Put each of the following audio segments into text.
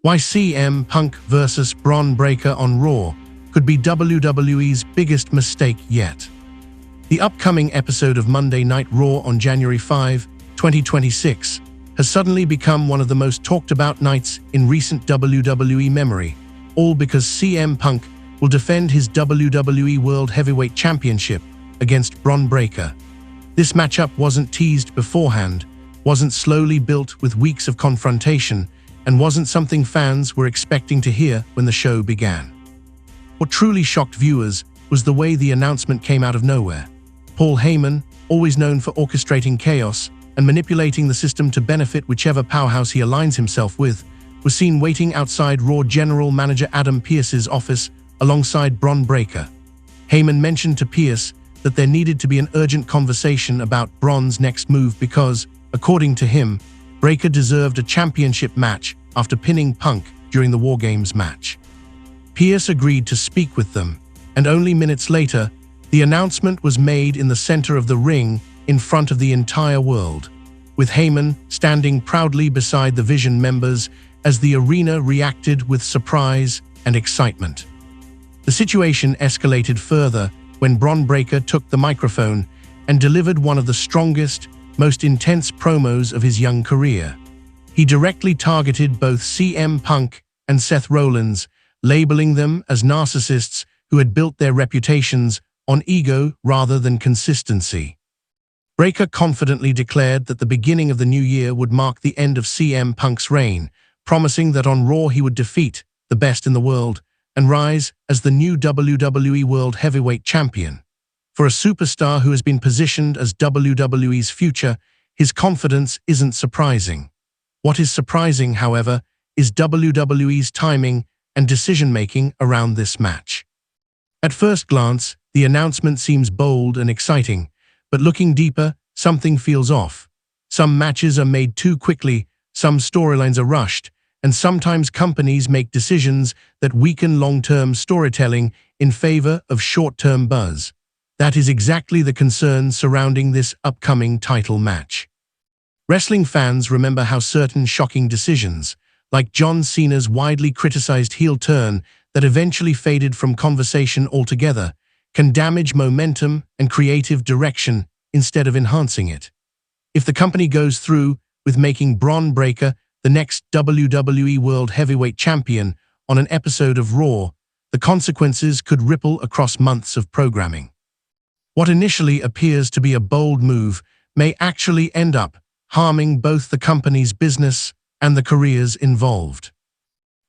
Why CM Punk versus Bron Breakker on Raw could be WWE's biggest mistake yet. The upcoming episode of Monday Night Raw on January 5, 2026 has suddenly become one of the most talked about nights in recent WWE memory, all because CM Punk will defend his WWE World Heavyweight Championship against Bron Breakker. This matchup wasn't teased beforehand, wasn't slowly built with weeks of confrontation, and wasn't something fans were expecting to hear when the show began. What truly shocked viewers was the way the announcement came out of nowhere. Paul Heyman, always known for orchestrating chaos and manipulating the system to benefit whichever powerhouse he aligns himself with, was seen waiting outside Raw General Manager Adam Pearce's office alongside Bron Breakker. Heyman mentioned to Pearce that there needed to be an urgent conversation about Bron's next move because, according to him, Breakker deserved a championship match after pinning Punk during the War Games match. Pearce agreed to speak with them, and only minutes later, the announcement was made in the center of the ring in front of the entire world, with Heyman standing proudly beside the Vision members as the arena reacted with surprise and excitement. The situation escalated further when Bron Breakker took the microphone and delivered one of the strongest, most intense promos of his young career. He directly targeted both CM Punk and Seth Rollins, labeling them as narcissists who had built their reputations on ego rather than consistency. Breakker confidently declared that the beginning of the new year would mark the end of CM Punk's reign, promising that on Raw he would defeat the best in the world and rise as the new WWE World Heavyweight Champion. For a superstar who has been positioned as WWE's future, his confidence isn't surprising. What is surprising, however, is WWE's timing and decision-making around this match. At first glance, the announcement seems bold and exciting, but looking deeper, something feels off. Some matches are made too quickly, some storylines are rushed, and sometimes companies make decisions that weaken long-term storytelling in favor of short-term buzz. That is exactly the concern surrounding this upcoming title match. Wrestling fans remember how certain shocking decisions, like John Cena's widely criticized heel turn that eventually faded from conversation altogether, can damage momentum and creative direction instead of enhancing it. If the company goes through with making Bron Breakker the next WWE World Heavyweight Champion on an episode of Raw, the consequences could ripple across months of programming. What initially appears to be a bold move may actually end up harming both the company's business and the careers involved.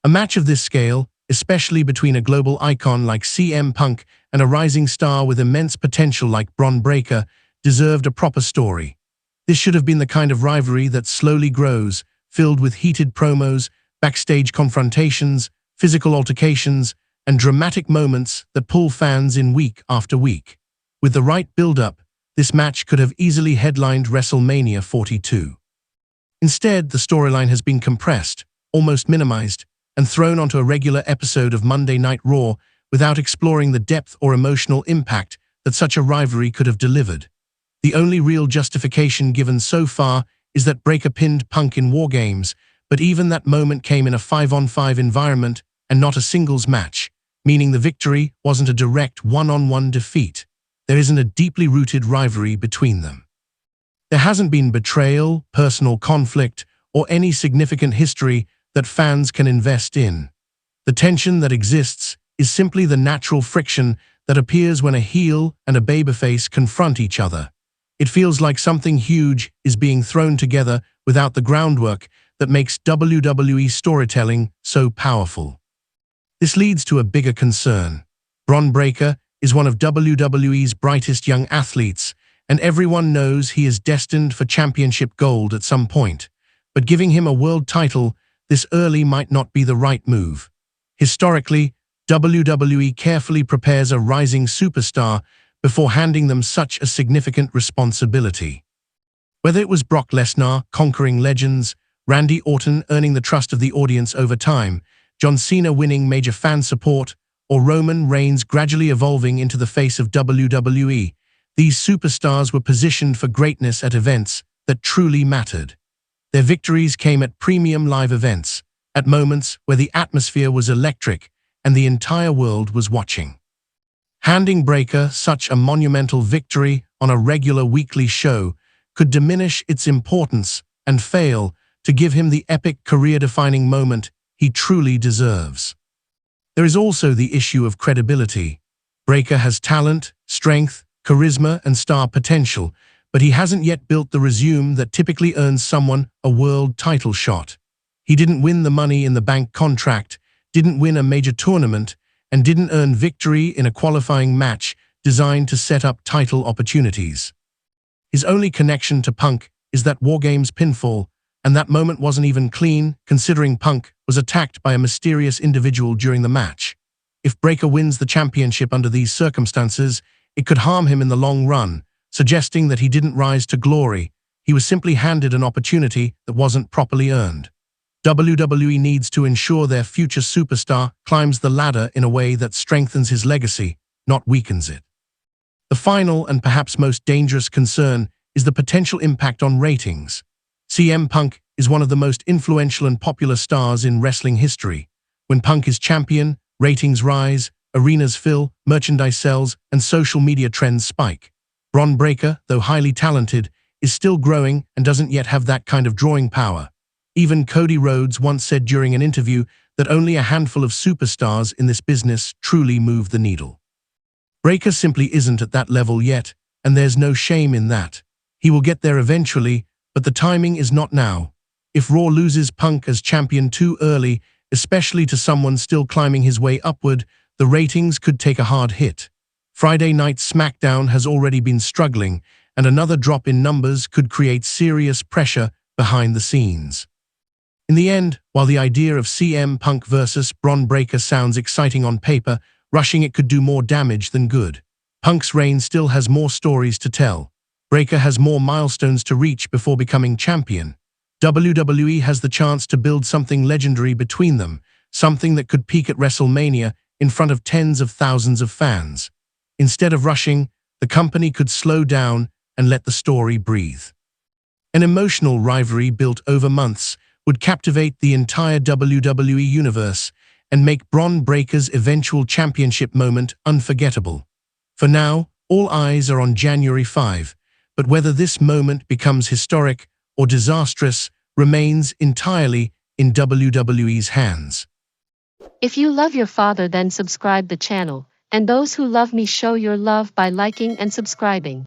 A match of this scale, especially between a global icon like CM Punk and a rising star with immense potential like Bron Breakker, deserved a proper story. This should have been the kind of rivalry that slowly grows, filled with heated promos, backstage confrontations, physical altercations, and dramatic moments that pull fans in week after week. With the right build-up, this match could have easily headlined WrestleMania 42. Instead, the storyline has been compressed, almost minimized, and thrown onto a regular episode of Monday Night Raw without exploring the depth or emotional impact that such a rivalry could have delivered. The only real justification given so far is that Breakker pinned Punk in War Games, but even that moment came in a 5-on-5 environment and not a singles match, meaning the victory wasn't a direct one-on-one defeat. There isn't a deeply rooted rivalry between them. There hasn't been betrayal, personal conflict, or any significant history that fans can invest in. The tension that exists is simply the natural friction that appears when a heel and a babyface confront each other. It feels like something huge is being thrown together without the groundwork that makes WWE storytelling so powerful. This leads to a bigger concern. Bron Breakker is one of WWE's brightest young athletes, and everyone knows he is destined for championship gold at some point. But giving him a world title this early might not be the right move. Historically, WWE carefully prepares a rising superstar before handing them such a significant responsibility. Whether it was Brock Lesnar conquering legends, Randy Orton earning the trust of the audience over time, John Cena winning major fan support, or Roman Reigns gradually evolving into the face of WWE, these superstars were positioned for greatness at events that truly mattered. Their victories came at premium live events, at moments where the atmosphere was electric and the entire world was watching. Handing Breakker such a monumental victory on a regular weekly show could diminish its importance and fail to give him the epic career-defining moment he truly deserves. There is also the issue of credibility. Breakker has talent, strength, charisma, and star potential, but he hasn't yet built the resume that typically earns someone a world title shot. He didn't win the Money in the Bank contract, didn't win a major tournament, and didn't earn victory in a qualifying match designed to set up title opportunities. His only connection to Punk is that War Games pinfall, and that moment wasn't even clean, considering Punk was attacked by a mysterious individual during the match. If Breakker wins the championship under these circumstances, it could harm him in the long run, suggesting that he didn't rise to glory. He was simply handed an opportunity that wasn't properly earned. WWE needs to ensure their future superstar climbs the ladder in a way that strengthens his legacy, not weakens it. The final and perhaps most dangerous concern is the potential impact on ratings. CM Punk is one of the most influential and popular stars in wrestling history. When Punk is champion, ratings rise, arenas fill, merchandise sells, and social media trends spike. Bron Breakker, though highly talented, is still growing and doesn't yet have that kind of drawing power. Even Cody Rhodes once said during an interview that only a handful of superstars in this business truly move the needle. Breakker simply isn't at that level yet, and there's no shame in that. He will get there eventually, but the timing is not now. If Raw loses Punk as champion too early, especially to someone still climbing his way upward, the ratings could take a hard hit. Friday Night SmackDown has already been struggling, and another drop in numbers could create serious pressure behind the scenes. In the end, while the idea of CM Punk versus Bron Breakker sounds exciting on paper, rushing it could do more damage than good. Punk's reign still has more stories to tell. Breakker has more milestones to reach before becoming champion. WWE has the chance to build something legendary between them, something that could peak at WrestleMania in front of tens of thousands of fans. Instead of rushing, the company could slow down and let the story breathe. An emotional rivalry built over months would captivate the entire WWE universe and make Bron Breakker's eventual championship moment unforgettable. For now, all eyes are on January 5, but whether this moment becomes historic or disastrous remains entirely in WWE's hands. If you love your father, then subscribe the channel, and those who love me show your love by liking and subscribing.